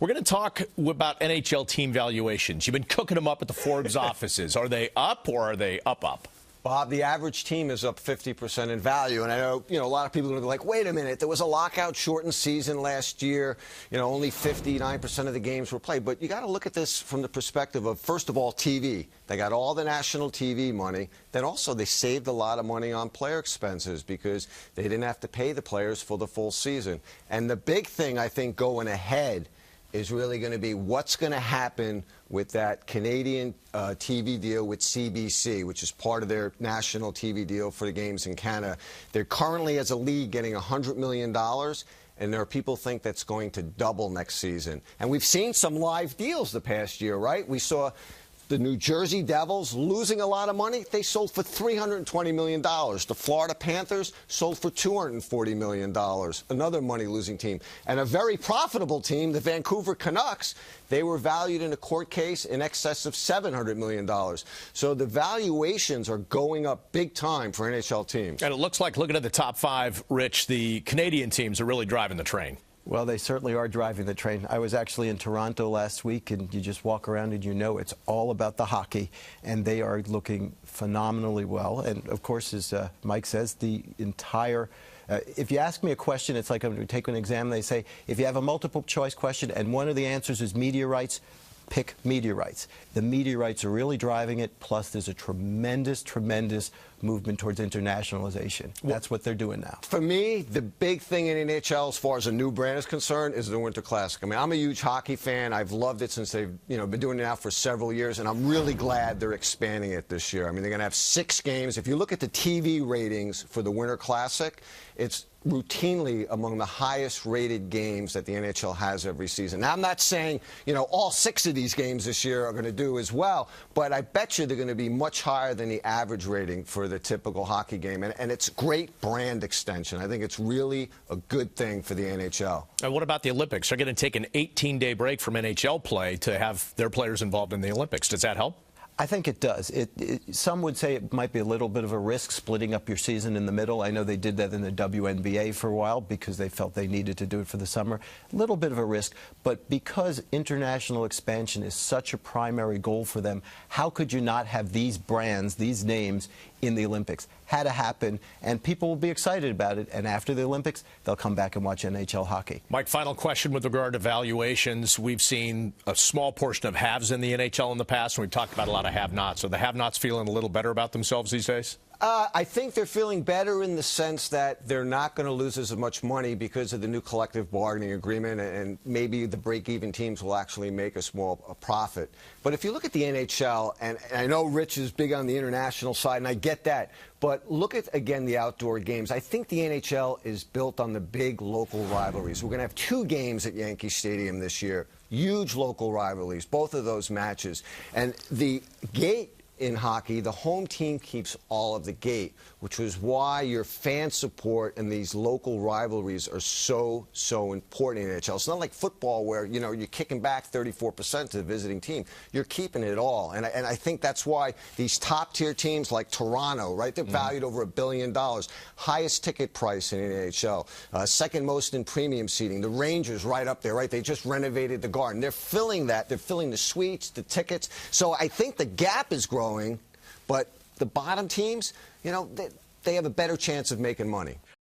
We're going to talk about NHL team valuations. You've been cooking them up at the Forbes offices. Are they up or are they up? Bob, the average team is up 50% in value, and I know, a lot of people are like, wait a minute, there was a lockout shortened season last year, only 59% of the games were played, but you got to look at this from the perspective of, first of all, TV. They got all the national TV money, then also they saved a lot of money on player expenses because they didn't have to pay the players for the full season. And the big thing, I think, going ahead is really going to be what's going to happen with that Canadian TV deal with CBC, which is part of their national TV deal for the games in Canada. They're currently, as a league, getting $100 million, and there are people who think that's going to double next season. And we've seen some live deals the past year, right? We saw the New Jersey Devils losing a lot of money. They sold for $320 million. The Florida Panthers sold for $240 million, another money-losing team. And a very profitable team, the Vancouver Canucks, they were valued in a court case in excess of $700 million. So the valuations are going up big time for NHL teams. And it looks like, looking at the top five, Rich, the Canadian teams are really driving the train. Well, they certainly are driving the train. I was actually in Toronto last week, and you just walk around and it's all about the hockey, and they are looking phenomenally well. And, of course, as Mike says, the entire if you ask me a question, it's like I'm going to take an exam. They say, if you have a multiple-choice question and one of the answers is media rights, pick media rights. The media rights are really driving it, plus there's a tremendous movement towards internationalization. That's what they're doing now. For me, the big thing in NHL as far as a new brand is concerned is the Winter Classic. I mean, I'm a huge hockey fan. I've loved it since they've been doing it now for several years, and I'm really glad they're expanding it this year. I mean, they're going to have 6 games. If you look at the TV ratings for the Winter Classic, it's routinely among the highest rated games that the NHL has every season. Now, I'm not saying, all 6 of these games this year are going to do as well, but I bet you they're going to be much higher than the average rating for the typical hockey game. And it's great brand extension. I think it's really a good thing for the NHL. And what about the Olympics? They're going to take an 18-day break from NHL play to have their players involved in the Olympics. Does that help? I think it does. Some would say it might be a little bit of a risk splitting up your season in the middle. I know they did that in the WNBA for a while because they felt they needed to do it for the summer. A little bit of a risk, but because international expansion is such a primary goal for them, how could you not have these brands, these names in the Olympics? Had to happen, and people will be excited about it, and after the Olympics, they'll come back and watch NHL hockey. Mike, final question with regard to valuations. We've seen a small portion of haves in the NHL in the past, and we've talked about a lot of have-nots. Are the have-nots feeling a little better about themselves these days? I think they're feeling better in the sense that they're not going to lose as much money because of the new collective bargaining agreement, and maybe the break-even teams will actually make a small profit. But if you look at the NHL, and I know Rich is big on the international side, and I get that, but look at, again, the outdoor games. I think the NHL is built on the big local rivalries. We're going to have 2 games at Yankee Stadium this year, huge local rivalries, both of those matches. And the gate in hockey, the home team keeps all of the gate, which is why your fan support and these local rivalries are so important in NHL. It's not like football where, you're kicking back 34% to the visiting team. You're keeping it all. And I think that's why these top-tier teams like Toronto, right, they're valued over $1 billion. Highest ticket price in the NHL. Second most in premium seating. The Rangers right up there, right? They just renovated the Garden. They're filling that. They're filling the suites, the tickets. So I think the gap is growing. But the bottom teams, they have a better chance of making money.